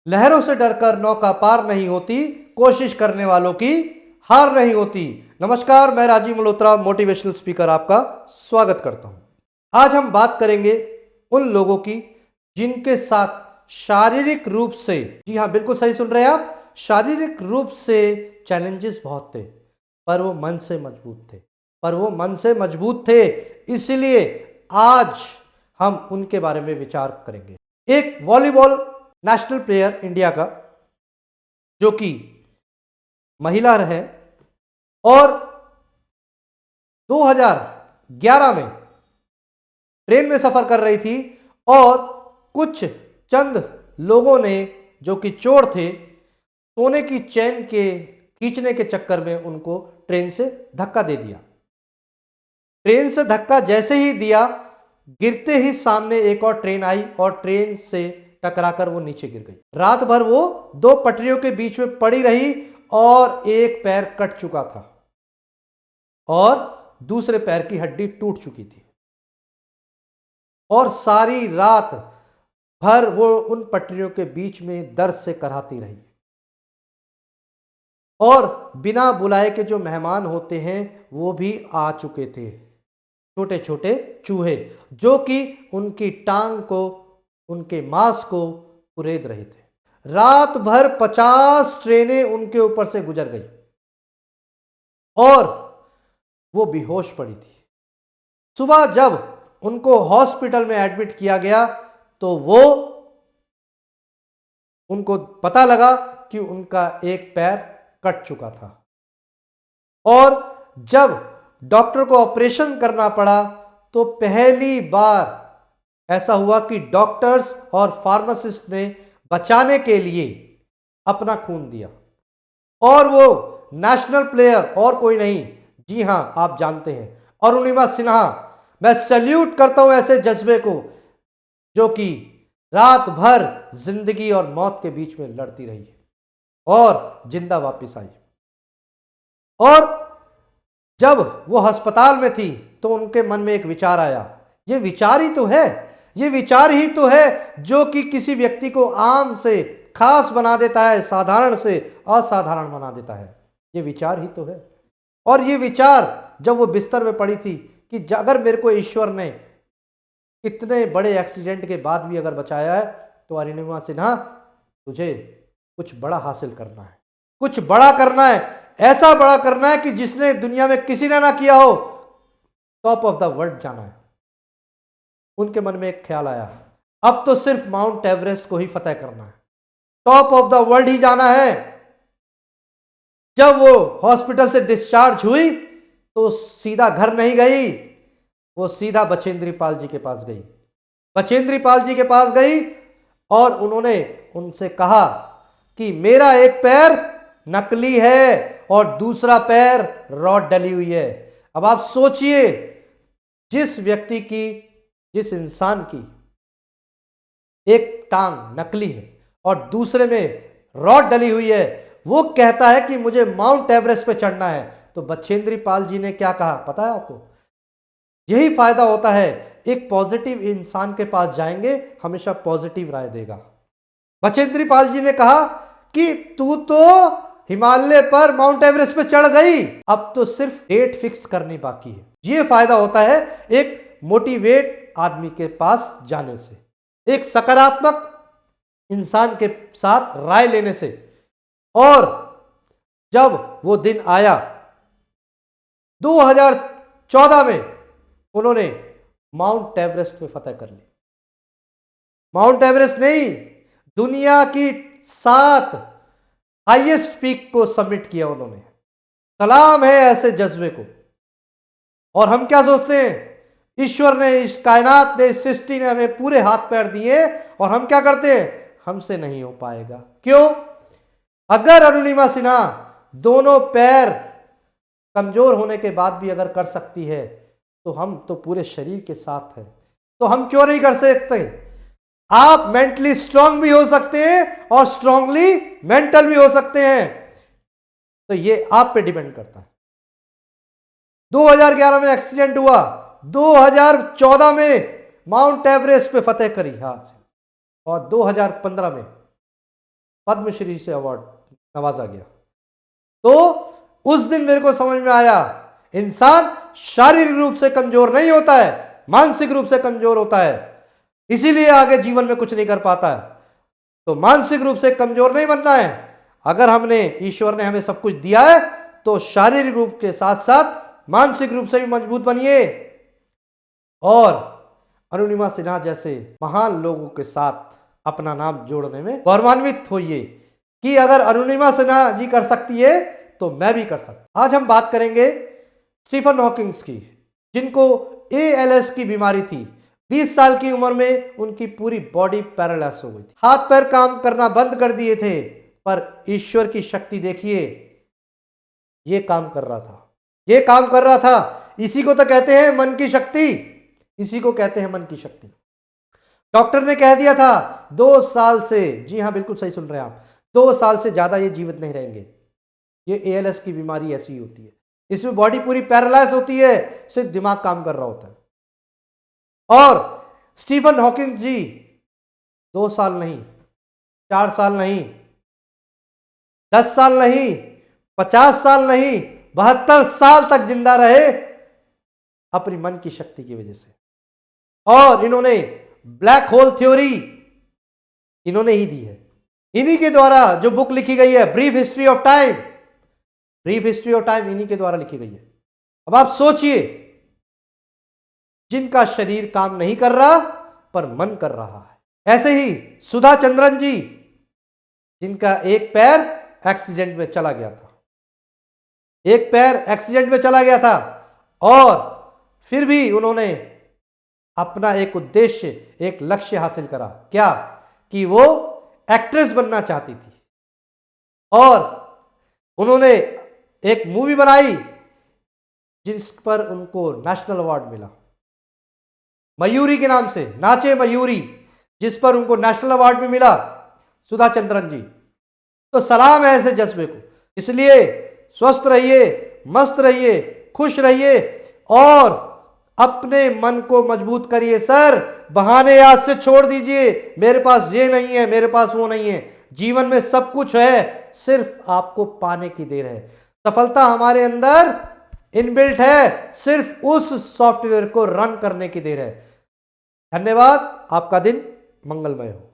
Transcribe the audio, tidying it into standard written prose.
लहरों से डरकर नौका पार नहीं होती, कोशिश करने वालों की हार नहीं होती। नमस्कार, मैं राजीव मल्होत्रा मोटिवेशनल स्पीकर आपका स्वागत करता हूं। आज हम बात करेंगे उन लोगों की जिनके साथ शारीरिक रूप से, जी हां बिल्कुल सही सुन रहे हैं आप, शारीरिक रूप से चैलेंजेस बहुत थे, पर वो मन से मजबूत थे। इसलिए आज हम उनके बारे में विचार करेंगे। एक वॉलीबॉल नेशनल प्लेयर इंडिया का, जो कि महिला है और 2011 में ट्रेन में सफर कर रही थी और कुछ चंद लोगों ने, जो कि चोर थे, सोने की चेन के खींचने के चक्कर में उनको ट्रेन से धक्का दे दिया। ट्रेन से धक्का जैसे ही दिया, गिरते ही सामने एक और ट्रेन आई और ट्रेन से टकराकर वो नीचे गिर गई। रात भर वो दो पटरियों के बीच में पड़ी रही और एक पैर कट चुका था और दूसरे पैर की हड्डी टूट चुकी थी और सारी रात भर वो उन पटरियों के बीच में दर्द से कराहती रही। और बिना बुलाए के जो मेहमान होते हैं वो भी आ चुके थे, छोटे छोटे चूहे, जो कि उनकी टांग को, उनके मांस को कुरेद रहे थे। रात भर 50 ट्रेनें उनके ऊपर से गुजर गई और वो बेहोश पड़ी थी। सुबह जब उनको हॉस्पिटल में एडमिट किया गया तो उनको पता लगा कि उनका एक पैर कट चुका था और जब डॉक्टर को ऑपरेशन करना पड़ा तो पहली बार ऐसा हुआ कि डॉक्टर्स और फार्मासिस्ट ने बचाने के लिए अपना खून दिया। और वो नेशनल प्लेयर और कोई नहीं, जी हां आप जानते हैं, अरुणिमा सिन्हा। मैं सैल्यूट करता हूं ऐसे जज्बे को, जो कि रात भर जिंदगी और मौत के बीच में लड़ती रही और जिंदा वापस आई। और जब वो अस्पताल में थी तो उनके मन में एक विचार आया। ये विचार ही तो है जो कि किसी व्यक्ति को आम से खास बना देता है, साधारण से असाधारण बना देता है। ये विचार ही तो है। और ये विचार जब वो बिस्तर में पड़ी थी कि अगर मेरे को ईश्वर ने इतने बड़े एक्सीडेंट के बाद भी अगर बचाया है तो अरुणिमा सिन्हा, तुझे कुछ बड़ा हासिल करना है, कुछ बड़ा करना है, ऐसा बड़ा करना है कि जिसने दुनिया में किसी ने ना किया हो, टॉप ऑफ द वर्ल्ड जाना है। उनके मन में एक ख्याल आया, अब तो सिर्फ माउंट एवरेस्ट को ही फतेह करना है, टॉप ऑफ द वर्ल्ड ही जाना है। जब वो हॉस्पिटल से डिस्चार्ज हुई तो सीधा घर नहीं गई, वो सीधा बचेंद्री पाल जी के पास गई। बचेंद्री पाल जी के पास गई और उन्होंने उनसे कहा कि मेरा एक पैर नकली है और दूसरा पैर रॉड डली हुई है। अब आप सोचिए, जिस व्यक्ति की, जिस इंसान की एक टांग नकली है और दूसरे में रॉड डली हुई है, वो कहता है कि मुझे माउंट एवरेस्ट पे चढ़ना है। तो बचेंद्री पाल जी ने क्या कहा पता है आपको? यही फायदा होता है, एक पॉजिटिव इंसान के पास जाएंगे, हमेशा पॉजिटिव राय देगा। बचेंद्री पाल जी ने कहा कि तू तो हिमालय पर, माउंट एवरेस्ट पे चढ़ गई, अब तो सिर्फ डेट फिक्स करनी बाकी है। यह फायदा होता है एक मोटिवेट आदमी के पास जाने से, एक सकारात्मक इंसान के साथ राय लेने से। और जब वो दिन आया 2014 में, उन्होंने माउंट एवरेस्ट पे फतेह कर ली। माउंट एवरेस्ट नहीं, दुनिया की 7 हाईएस्ट पीक को सबमिट किया उन्होंने। सलाम है ऐसे जज्बे को। और हम क्या सोचते हैं, ईश्वर ने, इस कायनात ने, इस सृष्टि ने हमें पूरे हाथ पैर दिए और हम क्या करते हैं, हमसे नहीं हो पाएगा। क्यों? अगर अरुणिमा सिन्हा दोनों पैर कमजोर होने के बाद भी अगर कर सकती है तो हम तो पूरे शरीर के साथ हैं, तो हम क्यों नहीं कर सकते? आप मेंटली स्ट्रांग भी हो सकते हैं और स्ट्रांगली मेंटल भी हो सकते हैं, तो ये आप पे डिपेंड करता है। 2011 में एक्सीडेंट हुआ, 2014 में माउंट एवरेस्ट पे फतेह करी हाथ से, और 2015 में पद्मश्री से अवार्ड नवाजा गया। तो उस दिन मेरे को समझ में आया, इंसान शारीरिक रूप से कमजोर नहीं होता है, मानसिक रूप से कमजोर होता है, इसीलिए आगे जीवन में कुछ नहीं कर पाता है। तो मानसिक रूप से कमजोर नहीं बनना है। अगर हमने, ईश्वर ने हमें सब कुछ दिया है, तो शारीरिक रूप के साथ साथ मानसिक रूप से भी मजबूत बनिए और अरुणिमा सिन्हा जैसे महान लोगों के साथ अपना नाम जोड़ने में गौरवान्वित होइए कि अगर अरुणिमा सिन्हा जी कर सकती है तो मैं भी कर सकता। आज हम बात करेंगे स्टीफन हॉकिंग्स की, जिनको ALS की बीमारी थी। 20 साल की उम्र में उनकी पूरी बॉडी पैरालाइज हो गई थी, हाथ पैर काम करना बंद कर दिए थे, पर ईश्वर की शक्ति देखिए, ये काम कर रहा था, ये काम कर रहा था। इसी को तो कहते हैं मन की शक्ति, इसी को कहते हैं मन की शक्ति। डॉक्टर ने कह दिया था 2 साल से, जी हां बिल्कुल सही सुन रहे हैं आप, 2 साल से ज्यादा ये जीवित नहीं रहेंगे। ये ALS की बीमारी ऐसी ही होती है, इसमें बॉडी पूरी पैरालाइज होती है, सिर्फ दिमाग काम कर रहा होता है। और स्टीफन हॉकिंग जी 2 साल नहीं, 4 साल नहीं, 10 साल नहीं, 50 साल नहीं, 72 साल तक जिंदा रहे अपनी मन की शक्ति की वजह से। और इन्होंने ब्लैक होल थ्योरी इन्होंने ही दी है। इन्हीं के द्वारा जो बुक लिखी गई है brief history of time, brief history of time इन्हीं के द्वारा लिखी गई है। अब आप सोचिए, जिनका शरीर काम नहीं कर रहा पर मन कर रहा है। ऐसे ही सुधा चंद्रन जी, जिनका एक पैर एक्सीडेंट में चला गया था, एक पैर एक्सीडेंट में चला गया था, और फिर भी उन्होंने अपना एक उद्देश्य, एक लक्ष्य हासिल करा। क्या? कि वो एक्ट्रेस बनना चाहती थी, और उन्होंने एक मूवी बनाई जिस पर उनको नेशनल अवार्ड मिला, मयूरी के नाम से, नाचे मयूरी, जिस पर उनको नेशनल अवार्ड भी मिला, सुधा चंद्रन जी। तो सलाम है ऐसे जज्बे को। इसलिए स्वस्थ रहिए, मस्त रहिए, खुश रहिए और अपने मन को मजबूत करिए। सर, बहाने आज से छोड़ दीजिए, मेरे पास ये नहीं है, मेरे पास वो नहीं है। जीवन में सब कुछ है, सिर्फ आपको पाने की देर है। सफलता हमारे अंदर इनबिल्ट है, सिर्फ उस सॉफ्टवेयर को रन करने की देर है। धन्यवाद, आपका दिन मंगलमय हो।